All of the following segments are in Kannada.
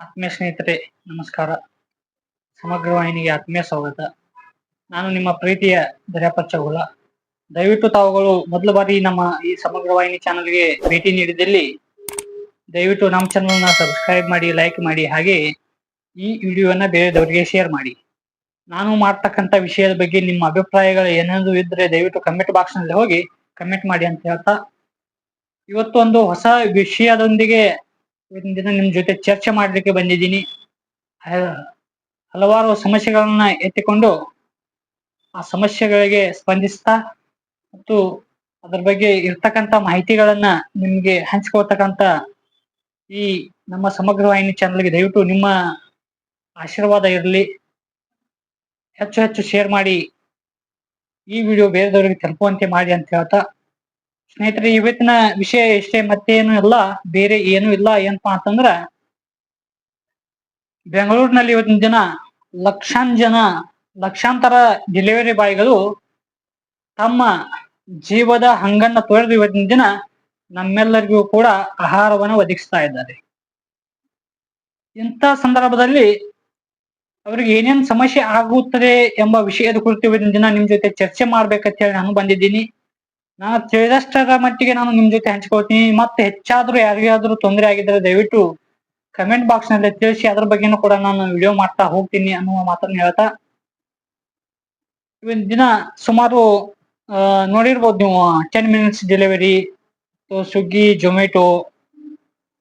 ಆತ್ಮೀಯ ಸ್ನೇಹಿತರೆ, ನಮಸ್ಕಾರ. ಸಮಗ್ರ ವಾಹಿನಿಗೆ ಆತ್ಮೀಯ ಸ್ವಾಗತ. ನಾನು ನಿಮ್ಮ ಪ್ರೀತಿಯ ದರ್ಯಾಪ ಚೌಗುಲ. ದಯವಿಟ್ಟು ತಾವುಗಳು ಮೊದಲ ಬಾರಿ ನಮ್ಮ ಈ ಸಮಗ್ರ ವಾಹಿನಿ ಚಾನಲ್ಗೆ ಭೇಟಿ ನೀಡಿದಲ್ಲಿ ದಯವಿಟ್ಟು ನಮ್ಮ ಚಾನಲ್ನ ಸಬ್ಸ್ಕ್ರೈಬ್ ಮಾಡಿ, ಲೈಕ್ ಮಾಡಿ, ಹಾಗೆ ಈ ವಿಡಿಯೋನ ಬೇರೆದವರಿಗೆ ಶೇರ್ ಮಾಡಿ. ನಾನು ಮಾಡ್ತಕ್ಕಂಥ ವಿಷಯದ ಬಗ್ಗೆ ನಿಮ್ಮ ಅಭಿಪ್ರಾಯಗಳು ಏನಾದ್ರು ಇದ್ರೆ ದಯವಿಟ್ಟು ಕಮೆಂಟ್ ಬಾಕ್ಸ್ ನಲ್ಲಿ ಹೋಗಿ ಕಮೆಂಟ್ ಮಾಡಿ ಅಂತ ಹೇಳ್ತಾ, ಇವತ್ತು ಒಂದು ಹೊಸ ವಿಷಯದೊಂದಿಗೆ ಇವತ್ತಿನ ದಿನ ನಿಮ್ ಜೊತೆ ಚರ್ಚೆ ಮಾಡಲಿಕ್ಕೆ ಬಂದಿದ್ದೀನಿ. ಹಲವಾರು ಸಮಸ್ಯೆಗಳನ್ನ ಎತ್ತಿಕೊಂಡು ಆ ಸಮಸ್ಯೆಗಳಿಗೆ ಸ್ಪಂದಿಸ್ತಾ ಮತ್ತು ಅದರ ಬಗ್ಗೆ ಇರ್ತಕ್ಕಂಥ ಮಾಹಿತಿಗಳನ್ನ ನಿಮ್ಗೆ ಹಂಚ್ಕೊಳ್ತಕ್ಕಂಥ ಈ ನಮ್ಮ ಸಮಗ್ರ ವಾಹಿನಿ ಚಾನಲ್ಗೆ ದಯವಿಟ್ಟು ನಿಮ್ಮ ಆಶೀರ್ವಾದ ಇರಲಿ. ಹೆಚ್ಚು ಹೆಚ್ಚು ಶೇರ್ ಮಾಡಿ ಈ ವಿಡಿಯೋ ಬೇರೆದವರಿಗೆ ತಲುಪುವಂತೆ ಮಾಡಿ ಅಂತ ಹೇಳ್ತಾ, ಸ್ನೇಹಿತರೆ, ಇವತ್ತಿನ ವಿಷಯ ಇಷ್ಟೇ, ಮತ್ತೇನು ಇಲ್ಲ, ಬೇರೆ ಏನು ಇಲ್ಲ. ಏನಪ್ಪಾ ಅಂತಂದ್ರ, ಬೆಂಗಳೂರಿನಲ್ಲಿ ಇವತ್ತಿನ ದಿನ ಲಕ್ಷಾಂತರ ಡೆಲಿವರಿ ಬಾಯ್ಗಳು ತಮ್ಮ ಜೀವದ ಹಂಗನ್ನ ತೊರೆದು ಇವತ್ತಿನ ದಿನ ನಮ್ಮೆಲ್ಲರಿಗೂ ಕೂಡ ಆಹಾರವನ್ನು ಒದಗಿಸ್ತಾ ಇದ್ದಾರೆ. ಇಂಥ ಸಂದರ್ಭದಲ್ಲಿ ಅವ್ರಿಗೆ ಏನೇನ್ ಸಮಸ್ಯೆ ಆಗುತ್ತದೆ ಎಂಬ ವಿಷಯದ ಕುರಿತು ಇವತ್ತಿನ ದಿನ ನಿಮ್ ಜೊತೆ ಚರ್ಚೆ ಮಾಡ್ಬೇಕಂತ ಹೇಳಿ ನಾನು ಬಂದಿದ್ದೀನಿ. ನಾನು ತಿಳಿದಷ್ಟರ ಮಟ್ಟಿಗೆ ನಾನು ನಿಮ್ ಜೊತೆ ಹಂಚ್ಕೊಳ್ತೀನಿ. ಮತ್ತೆ ಹೆಚ್ಚಾದ್ರೂ ಯಾರಿಗಾದ್ರೂ ತೊಂದರೆ ಆಗಿದ್ರೆ ದಯವಿಟ್ಟು ಕಮೆಂಟ್ ಬಾಕ್ಸ್ ನಲ್ಲಿ ತಿಳಿಸಿ, ಅದ್ರ ಬಗ್ಗೆನೂ ಕೂಡ ನಾನು ವಿಡಿಯೋ ಮಾಡ್ತಾ ಹೋಗ್ತೀನಿ ಅನ್ನುವ ಮಾತನ್ನ ಹೇಳ್ತಾ, ಇವತ್ತಿನ ದಿನ ಸುಮಾರು ನೋಡಿರ್ಬೋದು ನೀವು 10 ಮಿನಿಟ್ಸ್ ಡೆಲಿವರಿ, ಸ್ವಿಗ್ಗಿ, ಜೊಮ್ಯಾಟೊ,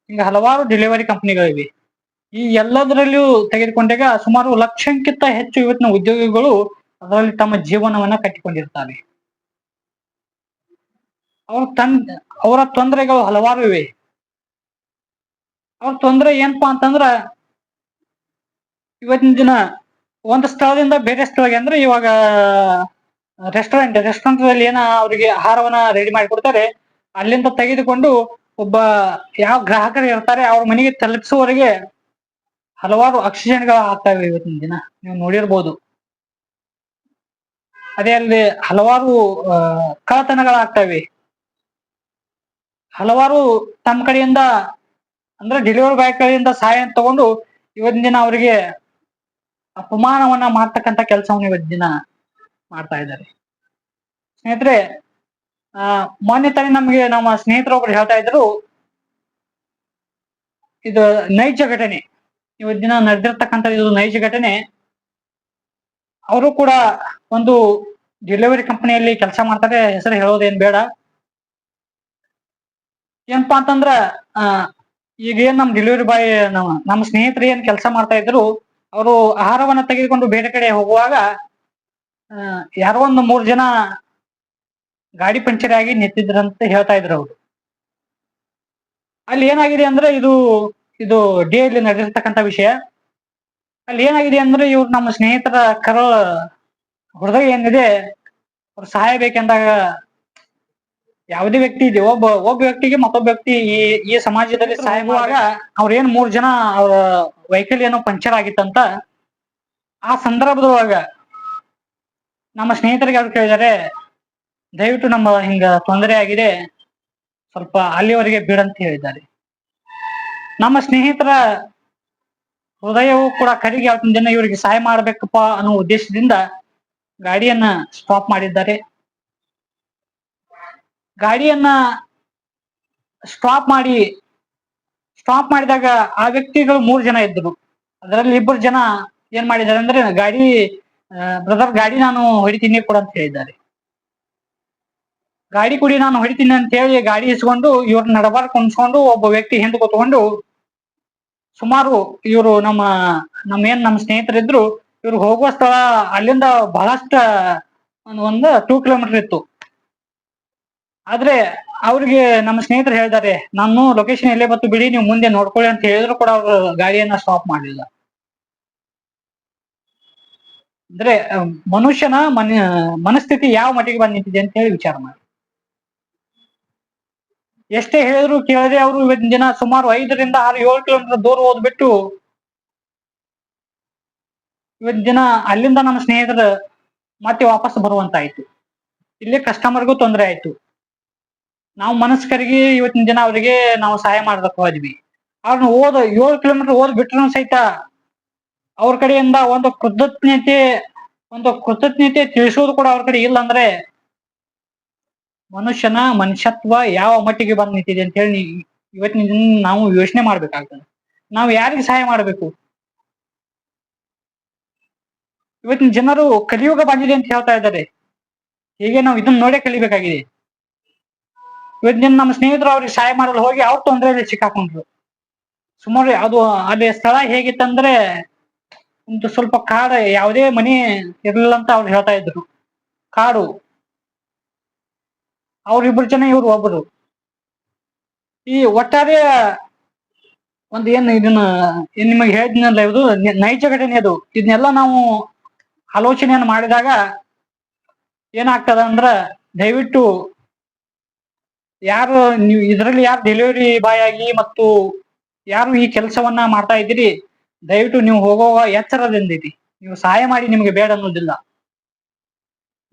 ಹಿಂಗ ಹಲವಾರು ಡೆಲಿವರಿ ಕಂಪನಿಗಳಿವೆ. ಈ ಎಲ್ಲದರಲ್ಲಿಯೂ ತೆಗೆದುಕೊಂಡಾಗ ಸುಮಾರು ಲಕ್ಷಕ್ಕಿಂತ ಹೆಚ್ಚು ಇವತ್ತಿನ ಉದ್ಯೋಗಿಗಳು ಅದರಲ್ಲಿ ತಮ್ಮ ಜೀವನವನ್ನ ಕಟ್ಟಿಕೊಂಡಿರ್ತಾರೆ. ಅವರ ತೊಂದರೆಗಳು ಹಲವಾರು ಇವೆ. ಅವ್ರ ತೊಂದರೆ ಏನಪ್ಪಾ ಅಂತಂದ್ರ, ಇವತ್ತಿನ ದಿನ ಒಂದು ಸ್ಥಳದಿಂದ ಬೇರೆ ಸ್ಥಳಕ್ಕೆ, ಅಂದ್ರೆ ಇವಾಗ ರೆಸ್ಟೋರೆಂಟ್ ಅಲ್ಲಿ ಏನ ಅವರಿಗೆ ಆಹಾರವನ್ನ ರೆಡಿ ಮಾಡಿ ಕೊಡ್ತಾರೆ, ಅಲ್ಲಿಂದ ತೆಗೆದುಕೊಂಡು ಒಬ್ಬ ಯಾವ ಗ್ರಾಹಕರು ಇರ್ತಾರೆ ಅವ್ರ ಮನೆಗೆ ತಲುಪಿಸುವವರೆಗೆ ಹಲವಾರು ಆಕ್ಸಿಡೆಂಟ್ಗಳು ಆಗ್ತವೆ. ಇವತ್ತಿನ ದಿನ ನೀವು ನೋಡಿರ್ಬೋದು. ಅದೇ ಅಲ್ಲದೆ ಹಲವಾರು ಕಳ್ಳತನಗಳಾಗ್ತವೆ. ಹಲವಾರು ತಮ್ಮ ಕಡೆಯಿಂದ, ಅಂದ್ರೆ ಡೆಲಿವರಿ ಬಾಯ್ ಕಡೆಯಿಂದ ಸಹಾಯ ತಗೊಂಡು ಇವತ್ತಿನ ದಿನ ಅವರಿಗೆ ಅಪಮಾನವನ್ನ ಮಾಡ್ತಕ್ಕಂಥ ಕೆಲಸವನ್ನು ಇವತ್ತಿನ ದಿನ ಮಾಡ್ತಾ ಇದ್ದಾರೆ. ಸ್ನೇಹಿತರೆ, ಮೊನ್ನೆ ತಾನೇ ನಮ್ಗೆ ನಮ್ಮ ಸ್ನೇಹಿತರೊಬ್ರು ಹೇಳ್ತಾ ಇದ್ರು, ಇದು ನೈಜ ಘಟನೆ, ಇವತ್ತಿನ ದಿನ ನಡೆದಿರ್ತಕ್ಕಂಥ ಇದು ನೈಜ ಘಟನೆ. ಅವರು ಕೂಡ ಒಂದು ಡೆಲಿವರಿ ಕಂಪನಿಯಲ್ಲಿ ಕೆಲಸ ಮಾಡ್ತಾರೆ, ಹೆಸರು ಹೇಳೋದೇನ್ ಬೇಡ. ಏನಪ್ಪಾ ಅಂತಂದ್ರ, ಈಗ ಏನ್ ನಮ್ ಡೆಲಿವರಿ ಬಾಯ್ ನಮ್ಮ ಸ್ನೇಹಿತರು ಏನ್ ಕೆಲಸ ಮಾಡ್ತಾ ಇದ್ರು, ಅವರು ಆಹಾರವನ್ನ ತೆಗೆದುಕೊಂಡು ಬೇರೆ ಕಡೆ ಹೋಗುವಾಗ ಯಾರೋ ಒಂದು 3 ಜನ ಗಾಡಿ ಪಂಚರ್ ಆಗಿ ನಿಂತಿದ್ರಂತ ಹೇಳ್ತಾ ಇದ್ರು ಅವರು. ಅಲ್ಲಿ ಏನಾಗಿದೆ ಅಂದ್ರೆ, ಇದು ಡೇಲಿ ನಡೆದಿರ್ತಕ್ಕಂಥ ವಿಷಯ. ಅಲ್ಲಿ ಏನಾಗಿದೆ ಅಂದ್ರೆ, ಇವ್ರು ನಮ್ಮ ಸ್ನೇಹಿತರ ಹೃದಯ ಏನಿದೆ, ಅವ್ರು ಸಹಾಯ ಬೇಕೆಂದಾಗ ಯಾವುದೇ ವ್ಯಕ್ತಿ ಇದೆ, ಒಬ್ಬ ವ್ಯಕ್ತಿಗೆ ಮತ್ತೊಬ್ಬ ವ್ಯಕ್ತಿ ಈ ಸಮಾಜದಲ್ಲಿ ಸಹಾಯ ಮಾಡುವಾಗ ಅವ್ರೇನ್ 3 ಜನ ಅವ್ರ ವೆಹಿಕಲ್ ಏನೋ ಪಂಚರ್ ಆಗಿತ್ತಂತ. ಆ ಸಂದರ್ಭದೊಳಗ ನಮ್ಮ ಸ್ನೇಹಿತರಿಗೆ ಅವ್ರು ಕೇಳಿದಾರೆ, ದಯವಿಟ್ಟು ನಮ್ಮ ಹಿಂಗ ತೊಂದರೆ ಆಗಿದೆ, ಸ್ವಲ್ಪ ಅಲ್ಲಿವರೆಗೆ ಬಿಡಂತ ಹೇಳಿದ್ದಾರೆ. ನಮ್ಮ ಸ್ನೇಹಿತರ ಹೃದಯವು ಕೂಡ ಕರಿಗೆ ಅವತ್ತಿನ ದಿನ ಇವರಿಗೆ ಸಹಾಯ ಮಾಡ್ಬೇಕಪ್ಪ ಅನ್ನೋ ಉದ್ದೇಶದಿಂದ ಗಾಡಿಯನ್ನ ಸ್ಟಾಪ್ ಮಾಡಿದ್ದಾರೆ. ಗಾಡಿಯನ್ನ ಸ್ಟಾಪ್ ಮಾಡಿದಾಗ ಆ ವ್ಯಕ್ತಿಗಳು 3 ಜನ ಇದ್ರು. ಅದರಲ್ಲಿ 2 ಜನ ಏನ್ ಮಾಡಿದ್ದಾರೆ ಅಂದ್ರೆ, ಬ್ರದರ್ ಗಾಡಿ ನಾನು ಹೊಡಿತೀನಿ ಕೂಡ ಅಂತ ಹೇಳಿದ್ದಾರೆ. ಗಾಡಿ ಕುಡಿ ನಾನು ಹೊಡಿತೀನಿ ಅಂತ ಹೇಳಿ ಗಾಡಿ ಇಸ್ಕೊಂಡು ಇವ್ರ ನಡಬಾರ್ ಕುಣಿಸ್ಕೊಂಡು ಒಬ್ಬ ವ್ಯಕ್ತಿ ಹಿಂದೆ ಕೂತ್ಕೊಂಡು, ಸುಮಾರು ಇವರು ನಮ್ಮ ಸ್ನೇಹಿತರಿದ್ರು, ಇವ್ರು ಹೋಗುವ ಸ್ಥಳ ಅಲ್ಲಿಂದ ಬಹಳಷ್ಟು ಒಂದು 2 ಕಿಲೋಮೀಟರ್ ಇತ್ತು. ಆದ್ರೆ ಅವ್ರಿಗೆ ನಮ್ಮ ಸ್ನೇಹಿತರು ಹೇಳಿದ್ದಾರೆ, ನಾನು ಲೊಕೇಶನ್ ಎಲ್ಲೇ ಬತ್ತು ಬಿಡಿ, ನೀವು ಮುಂದೆ ನೋಡ್ಕೊಳ್ಳಿ ಅಂತ ಹೇಳಿದ್ರು ಕೂಡ ಅವ್ರು ಗಾಡಿಯನ್ನ ಸ್ಟಾಪ್ ಮಾಡಲಿಲ್ಲ. ಅಂದ್ರೆ ಮನುಷ್ಯನ ಮನಸ್ಥಿತಿ ಯಾವ ಮಟ್ಟಿಗೆ ಬಂದ್ ನಿಂತಿದೆ ಅಂತ ಹೇಳಿ ವಿಚಾರ ಮಾಡಿ. ಎಷ್ಟೇ ಹೇಳಿದ್ರು ಕೇಳದೆ ಅವರು ಇವತ್ತಿನ ದಿನ ಸುಮಾರು 5 ರಿಂದ 6, 7 ಕಿಲೋಮೀಟರ್ ದೂರ ಓದ್ಬಿಟ್ಟು ಇವತ್ತಿನ ದಿನ ಅಲ್ಲಿಂದ ನಮ್ಮ ಸ್ನೇಹಿತರು ಮತ್ತೆ ವಾಪಸ್ ಬರುವಂತಾಯ್ತು. ಇಲ್ಲಿ ಕಸ್ಟಮರ್ಗೂ ತೊಂದರೆ ಆಯ್ತು. ನಾವು ಮನಸ್ಕರಿಗೆ ಇವತ್ತಿನ ದಿನ ಅವರಿಗೆ ನಾವು ಸಹಾಯ ಮಾಡ್ಬೇಕು ಹೋದ್ವಿ. ಅವ್ರನ್ನ 7 ಕಿಲೋಮೀಟರ್ ಓದ್ ಬಿಟ್ರು ಸಹಿತ ಅವ್ರ ಕಡೆಯಿಂದ ಒಂದು ಕೃತಜ್ಞತೆ ತಿಳಿಸೋದು ಕೂಡ ಅವ್ರ ಕಡೆ ಇಲ್ಲ ಅಂದ್ರೆ ಮನುಷ್ಯನ ಮನುಷ್ಯತ್ವ ಯಾವ ಮಟ್ಟಿಗೆ ಬಂದ್ ನಿಂತಿದೆ ಅಂತ ಹೇಳಿ ಇವತ್ತಿನ ದಿನ ನಾವು ಯೋಚನೆ ಮಾಡ್ಬೇಕಾಗ್ತದೆ. ನಾವು ಯಾರಿಗೆ ಸಹಾಯ ಮಾಡಬೇಕು? ಇವತ್ತಿನ ಜನರು ಕಲಿಯುಗ ಬಂದಿದೆ ಅಂತ ಹೇಳ್ತಾ ಇದ್ದಾರೆ. ಹೀಗೆ ನಾವು ಇದನ್ನ ನೋಡೇ ಕಲಿಬೇಕಾಗಿದೆ. ಇವತ್ತಿನ ನಮ್ಮ ಸ್ನೇಹಿತರು ಅವ್ರಿಗೆ ಸಹಾಯ ಮಾಡಲು ಹೋಗಿ ಅವ್ರ ತೊಂದರೆಯಲ್ಲಿ ಸಿಕ್ಕಾಕೊಂಡ್ರು. ಸುಮಾರು ಅದು ಅಲ್ಲಿ ಸ್ಥಳ ಹೇಗಿತ್ತಂದ್ರೆ ಒಂದು ಸ್ವಲ್ಪ ಕಾಡು, ಯಾವುದೇ ಮನೆ ಇರ್ಲಿಲ್ಲ ಅಂತ ಅವ್ರು ಹೇಳ್ತಾ ಇದ್ರು. ಕಾಡು, ಅವ್ರಿಬ್ರು ಜನ ಇವ್ರು ಒಬ್ಬರು. ಈ ಒಟ್ಟಾರೆ ಒಂದು ಇದನ್ನ ನಿಮಗೆ ಹೇಳಿದ್ನಲ್ಲ, ಇದು ನೈಜ ಘಟನೆ. ಅದು ಇದನ್ನೆಲ್ಲ ನಾವು ಆಲೋಚನೆಯನ್ನು ಮಾಡಿದಾಗ ಏನಾಗ್ತದ ಅಂದ್ರ, ದಯವಿಟ್ಟು ಯಾರು ನೀವು ಇದರಲ್ಲಿ ಯಾರು ಡೆಲಿವರಿ ಬಾಯ್ ಆಗಿ ಮತ್ತು ಯಾರು ಈ ಕೆಲಸವನ್ನ ಮಾಡ್ತಾ ಇದ್ದೀರಿ, ದಯವಿಟ್ಟು ನೀವು ಹೋಗುವ ಎಚ್ಚರದಿಂದಿರಿ. ನೀವು ಸಹಾಯ ಮಾಡಿ ನಿಮಗೆ ಬೇಡ ಅನ್ನೋದಿಲ್ಲ.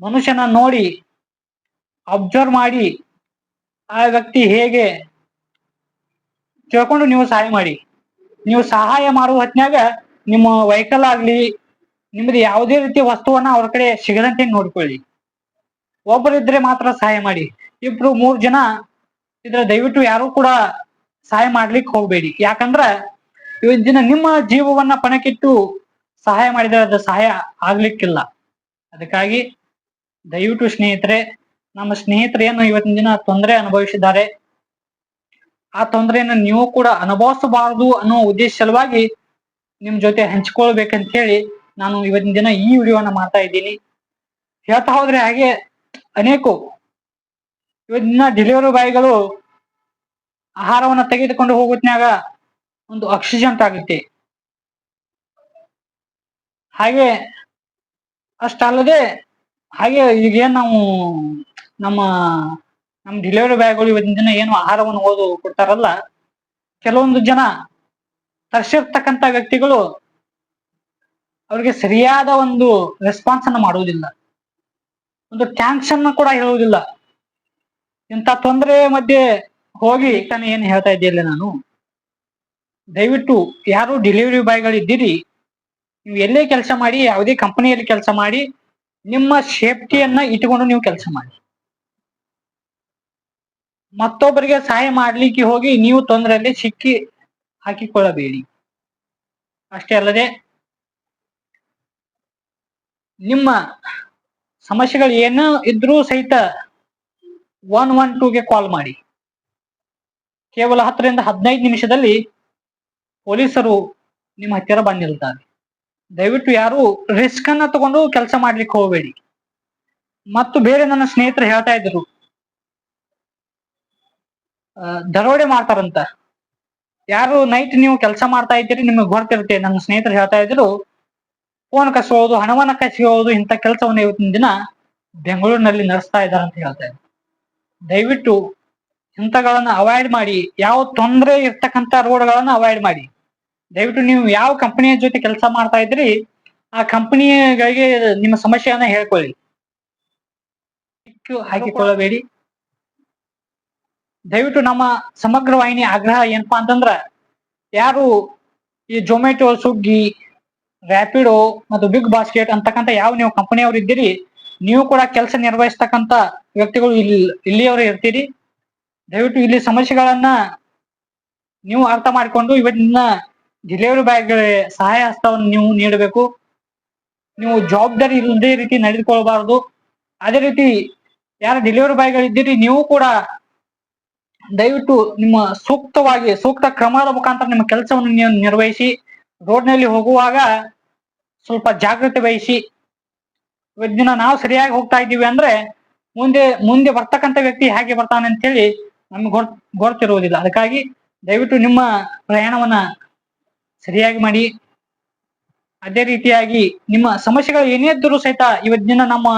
ಮನುಷ್ಯನ ನೋಡಿ ಅಬ್ಸರ್ವ್ ಮಾಡಿ ಆ ವ್ಯಕ್ತಿ ಹೇಗೆ ತಿಳ್ಕೊಂಡು ನೀವು ಸಹಾಯ ಮಾಡಿ. ನೀವು ಸಹಾಯ ಮಾಡುವ ಹೊತ್ನ್ಯಾಗ ನಿಮ್ಮ ವೆಹಿಕಲ್ ಆಗ್ಲಿ, ನಿಮ್ದು ಯಾವುದೇ ರೀತಿಯ ವಸ್ತುವನ್ನ ಅವ್ರ ಕಡೆ ಸಿಗದಂತೆ ನೋಡ್ಕೊಳ್ಳಿ. ಒಬ್ಬರಿದ್ರೆ ಮಾತ್ರ ಸಹಾಯ ಮಾಡಿ. 2-3 ಜನ ಇದ್ರೆ ದಯವಿಟ್ಟು ಯಾರು ಕೂಡ ಸಹಾಯ ಮಾಡ್ಲಿಕ್ಕೆ ಹೋಗ್ಬೇಡಿ. ಯಾಕಂದ್ರ ಇವತ್ತಿನ ದಿನ ನಿಮ್ಮ ಜೀವವನ್ನ ಪಣಕ್ಕಿಟ್ಟು ಸಹಾಯ ಮಾಡಿದ್ರೆ ಅದು ಸಹಾಯ ಆಗ್ಲಿಕ್ಕಿಲ್ಲ. ಅದಕ್ಕಾಗಿ ದಯವಿಟ್ಟು ಸ್ನೇಹಿತರೆ, ನಮ್ಮ ಸ್ನೇಹಿತರು ಏನು ಇವತ್ತಿನ ದಿನ ತೊಂದರೆ ಅನುಭವಿಸಿದ್ದಾರೆ, ಆ ತೊಂದರೆಯನ್ನು ನೀವು ಕೂಡ ಅನುಭವಿಸಬಾರದು ಅನ್ನೋ ಉದ್ದೇಶ ಸಲುವಾಗಿ ನಿಮ್ ಜೊತೆ ಹಂಚಿಕೊಳ್ಬೇಕಂತ ಹೇಳಿ ನಾನು ಇವತ್ತಿನ ದಿನ ಈ ವಿಡಿಯೋನ ಮಾಡ್ತಾ ಇದ್ದೀನಿ. ಹೇಳ್ತಾ ಹೋದ್ರೆ ಹಾಗೆ ಅನೇಕ ಇವತ್ತಿನ ಡೆಲಿವರಿ ಬಾಯ್ಗಳು ಆಹಾರವನ್ನ ತೆಗೆದುಕೊಂಡು ಹೋಗುತ್ನ್ಯಾಗ ಒಂದು ಆಕ್ಸಿಡೆಂಟ್ ಆಗುತ್ತೆ. ಹಾಗೆ ಅಷ್ಟಲ್ಲದೆ ಹಾಗೆ ಈಗೇನ್ ನಾವು ನಮ್ಮ ಡೆಲಿವರಿ ಬಾಯ್ಗಳು ಇವತ್ತಿನ ದಿನ ಏನು ಆಹಾರವನ್ನು ಕೊಡ್ತಾರಲ್ಲ, ಕೆಲವೊಂದು ಜನ ತರಿಸಿರ್ತಕ್ಕಂಥ ವ್ಯಕ್ತಿಗಳು ಅವ್ರಿಗೆ ಸರಿಯಾದ ಒಂದು ರೆಸ್ಪಾನ್ಸ್ ಅನ್ನ ಮಾಡುವುದಿಲ್ಲ, ಒಂದು ಥ್ಯಾಂಕ್ಸ್ ಅನ್ನ ಕೂಡ ಹೇಳುವುದಿಲ್ಲ. ಇಂಥ ತೊಂದರೆ ಮಧ್ಯೆ ಹೋಗಿ ತಾನೇ ಏನ್ ಹೇಳ್ತಾ ಇದ್ದೀಯಲ್ಲ, ನಾನು ದಯವಿಟ್ಟು ಯಾರು ಡೆಲಿವರಿ ಬಾಯ್ಗಳಿದ್ದೀರಿ, ನೀವು ಎಲ್ಲೇ ಕೆಲಸ ಮಾಡಿ, ಯಾವುದೇ ಕಂಪನಿಯಲ್ಲಿ ಕೆಲಸ ಮಾಡಿ, ನಿಮ್ಮ ಸೇಫ್ಟಿಯನ್ನ ಇಟ್ಟುಕೊಂಡು ನೀವು ಕೆಲಸ ಮಾಡಿ. ಮತ್ತೊಬ್ಬರಿಗೆ ಸಹಾಯ ಮಾಡ್ಲಿಕ್ಕೆ ಹೋಗಿ ನೀವು ತೊಂದರೆಯಲ್ಲಿ ಸಿಕ್ಕಿ ಹಾಕಿಕೊಳ್ಳಬೇಡಿ. ಅಷ್ಟೇ ಅಲ್ಲದೆ ನಿಮ್ಮ ಸಮಸ್ಯೆಗಳು ಏನೋ ಇದ್ರೂ ಸಹಿತ 112ಗೆ ಕಾಲ್ ಮಾಡಿ. ಕೇವಲ 10ರಿಂದ 15 ನಿಮಿಷದಲ್ಲಿ ಪೊಲೀಸರು ನಿಮ್ಮ ಹತ್ತಿರ ಬಂದಿರ್ತಾರೆ. ದಯವಿಟ್ಟು ಯಾರು ರಿಸ್ಕ್ ಅನ್ನ ತಗೊಂಡು ಕೆಲಸ ಮಾಡ್ಲಿಕ್ಕೆ ಹೋಗಬೇಡಿ. ಮತ್ತು ಬೇರೆ ನನ್ನ ಸ್ನೇಹಿತರು ಹೇಳ್ತಾ ಇದ್ರು, ದರೋಡೆ ಮಾಡ್ತಾರಂತ. ಯಾರು ನೈಟ್ ನೀವು ಕೆಲಸ ಮಾಡ್ತಾ ಇದ್ದೀರಿ ನಿಮಗೆ ಗೊತ್ತಿರುತ್ತೆ. ನನ್ನ ಸ್ನೇಹಿತರು ಹೇಳ್ತಾ ಇದ್ರು, ಫೋನ್ ಕಸಿಯೋದು, ಹಣವನ್ನ ಕಸಿಯೋದು, ಇಂಥ ಕೆಲಸವನ್ನ ಇವತ್ತಿನ ದಿನ ಬೆಂಗಳೂರಿನಲ್ಲಿ ನಡೆಸ್ತಾ ಇದ್ದಾರೆ ಅಂತ ಹೇಳ್ತಾ ಇದ್ರು. ದಯವಿಟ್ಟು ಇಂಥಗಳನ್ನ ಅವಾಯ್ಡ್ ಮಾಡಿ. ಯಾವ ತೊಂದರೆ ಇರ್ತಕ್ಕಂಥ ರೋಡ್ಗಳನ್ನ ಅವಾಯ್ಡ್ ಮಾಡಿ. ದಯವಿಟ್ಟು ನೀವು ಯಾವ ಕಂಪನಿಯ ಜೊತೆ ಕೆಲಸ ಮಾಡ್ತಾ ಇದ್ರಿ ಆ ಕಂಪನಿಗಳಿಗೆ ನಿಮ್ಮ ಸಮಸ್ಯೆಯನ್ನ ಹೇಳ್ಕೊಳ್ಳಿ, ಹಾಕಿಕೊಳ್ಳಬೇಡಿ. ದಯವಿಟ್ಟು ನಮ್ಮ ಸಮಗ್ರ ವಾಹಿನಿ ಆಗ್ರಹ ಏನಪ್ಪಾ ಅಂತಂದ್ರ, ಯಾರು ಈ ಜೊಮ್ಯಾಟೊ, ಸ್ವಿಗ್ಗಿ, ರ್ಯಾಪಿಡೋ ಮತ್ತು ಬಿಗ್ ಬಾಸ್ಕೆಟ್ ಅಂತಕ್ಕಂಥ ಯಾವ ನೀವು ಕಂಪನಿಯವರು ಇದ್ದೀರಿ, ನೀವು ಕೂಡ ಕೆಲಸ ನಿರ್ವಹಿಸ್ತಕ್ಕಂಥ ವ್ಯಕ್ತಿಗಳು ಇಲ್ಲಿಯವರು ಇರ್ತೀರಿ. ದಯವಿಟ್ಟು ಇಲ್ಲಿ ಸಮಸ್ಯೆಗಳನ್ನ ನೀವು ಅರ್ಥ ಮಾಡಿಕೊಂಡು ಇವತ್ತಿನ ಡೆಲಿವರಿ ಬಾಯ್ಗಳಿಗೆ ಸಹಾಯ ಹಸ್ತವನ್ನು ನೀವು ನೀಡಬೇಕು. ನೀವು ಜವಾಬ್ದಾರಿ ಇಲ್ಲದೆ ರೀತಿ ನಡೆದುಕೊಳ್ಬಾರದು. ಅದೇ ರೀತಿ ಯಾರು ಡೆಲಿವರಿ ಬಾಯ್ಗಳಿದ್ದೀರಿ, ನೀವು ಕೂಡ ದಯವಿಟ್ಟು ನಿಮ್ಮ ಸೂಕ್ತ ಕ್ರಮದ ಮುಖಾಂತರ ನಿಮ್ಮ ಕೆಲಸವನ್ನು ನೀವು ನಿರ್ವಹಿಸಿ. ರೋಡ್ನಲ್ಲಿ ಹೋಗುವಾಗ ಸ್ವಲ್ಪ ಜಾಗೃತಿ ವಹಿಸಿ. ಇವತ್ತಿನ ನಾವು ಸರಿಯಾಗಿ ಹೋಗ್ತಾ ಇದ್ದೀವಿ ಅಂದ್ರೆ ಮುಂದೆ ಬರ್ತಕ್ಕಂಥ ವ್ಯಕ್ತಿ ಹೇಗೆ ಬರ್ತಾನೆ ಅಂತ ಹೇಳಿ ನಮ್ಗೆ ಗೊತ್ತಿರುವುದಿಲ್ಲ. ಅದಕ್ಕಾಗಿ ದಯವಿಟ್ಟು ನಿಮ್ಮ ಪ್ರಯಾಣವನ್ನ ಸರಿಯಾಗಿ ಮಾಡಿ. ಅದೇ ರೀತಿಯಾಗಿ ನಿಮ್ಮ ಸಮಸ್ಯೆಗಳು ಏನೇ ಇದ್ದರೂ ಸಹಿತ ಇವತ್ತಿನ ನಮ್ಮ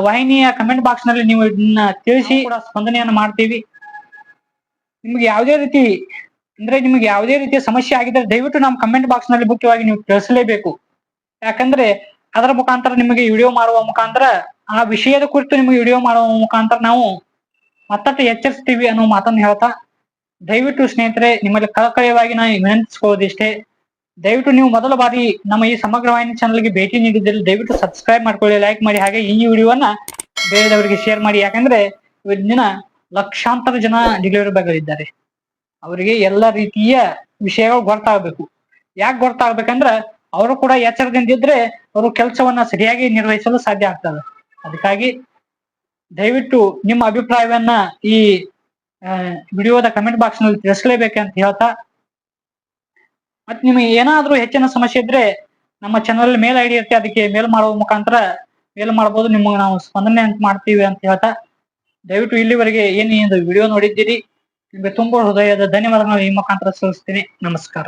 ವಾಹಿನಿಯ ಕಮೆಂಟ್ ಬಾಕ್ಸ್ ನಲ್ಲಿ ನೀವು ಇದನ್ನ ತಿಳಿಸಿ ಕೂಡ ಸ್ಪಂದನೆಯನ್ನು ಮಾಡ್ತೀವಿ. ನಿಮ್ಗೆ ಯಾವುದೇ ರೀತಿಯ ಸಮಸ್ಯೆ ಆಗಿದ್ರೆ ದಯವಿಟ್ಟು ನಮ್ಮ ಕಮೆಂಟ್ ಬಾಕ್ಸ್ ನಲ್ಲಿ ಮುಖ್ಯವಾಗಿ ನೀವು ತಿಳಿಸಲೇಬೇಕು. ಯಾಕಂದ್ರೆ ಅದರ ಮುಖಾಂತರ ನಿಮಗೆ ವಿಡಿಯೋ ಮಾಡುವ ಮುಖಾಂತರ, ಆ ವಿಷಯದ ಕುರಿತು ನಿಮಗೆ ವಿಡಿಯೋ ಮಾಡುವ ಮುಖಾಂತರ ನಾವು ಮತ್ತಷ್ಟು ಎಚ್ಚರಿಸ್ತೀವಿ ಅನ್ನೋ ಮಾತನ್ನು ಹೇಳ್ತಾ ದಯವಿಟ್ಟು ಸ್ನೇಹಿತರೆ ನಿಮ್ಮಲ್ಲಿ ಕಳಕಳಿಯಾಗಿ ನಾನು ವಿನಂತಿಸ್ಕೊಳ್ಳೋದಿಷ್ಟೇ, ದಯವಿಟ್ಟು ನೀವು ಮೊದಲ ಬಾರಿ ನಮ್ಮ ಈ ಸಮಗ್ರ ವಾಹಿನಿ ಚಾನಲ್ಗೆ ಭೇಟಿ ನೀಡಿದ್ದಲ್ಲಿ ದಯವಿಟ್ಟು ಸಬ್ಸ್ಕ್ರೈಬ್ ಮಾಡ್ಕೊಳ್ಳಿ, ಲೈಕ್ ಮಾಡಿ, ಹಾಗೆ ಈ ವಿಡಿಯೋವನ್ನ ಬೇರೆದವರಿಗೆ ಶೇರ್ ಮಾಡಿ. ಯಾಕಂದ್ರೆ ಇವತ್ತಿನ ದಿನ ಲಕ್ಷಾಂತರ ಜನ ಡೆಲಿವರಿ ಬಾಯ್ಗಳಿದ್ದಾರೆ. ಅವರಿಗೆ ಎಲ್ಲ ರೀತಿಯ ವಿಷಯಗಳು ಗೊತ್ತಾಗಬೇಕು. ಯಾಕೆ ಗೊತ್ತಾಗ್ಬೇಕಂದ್ರ ಅವರು ಕೂಡ ಎಚ್ಚರದಿಂದ ಇದ್ರೆ ಅವರು ಕೆಲಸವನ್ನ ಸರಿಯಾಗಿ ನಿರ್ವಹಿಸಲು ಸಾಧ್ಯ ಆಗ್ತದೆ. ಅದಕ್ಕಾಗಿ ದಯವಿಟ್ಟು ನಿಮ್ಮ ಅಭಿಪ್ರಾಯವನ್ನ ಈ ವಿಡಿಯೋದ ಕಮೆಂಟ್ ಬಾಕ್ಸ್ ನಲ್ಲಿ ತಿಳಿಸಲೇಬೇಕಂತ ಹೇಳ್ತಾ, ಮತ್ತೆ ನಿಮಗೆ ಏನಾದ್ರೂ ಹೆಚ್ಚಿನ ಸಮಸ್ಯೆ ಇದ್ರೆ ನಮ್ಮ ಚಾನಲ್ ಮೇಲ್ ಐಡಿ ಇರುತ್ತೆ, ಅದಕ್ಕೆ ಮೇಲ್ ಮಾಡುವ ಮುಖಾಂತರ ಮೇಲ್ ಮಾಡಬಹುದು, ನಿಮಗೆ ನಾವು ಸ್ಪಂದನೆ ಅಂತ ಮಾಡ್ತೀವಿ ಅಂತ ಹೇಳ್ತಾ, ದಯವಿಟ್ಟು ಇಲ್ಲಿವರೆಗೆ ಏನು ವಿಡಿಯೋ ನೋಡಿದ್ದೀರಿ ನಿಮಗೆ ತುಂಬ ಹೃದಯದ ಧನ್ಯವಾದಗಳು ಈ ಮುಖಾಂತರ ಸಲ್ಲಿಸ್ತೀನಿ. ನಮಸ್ಕಾರ.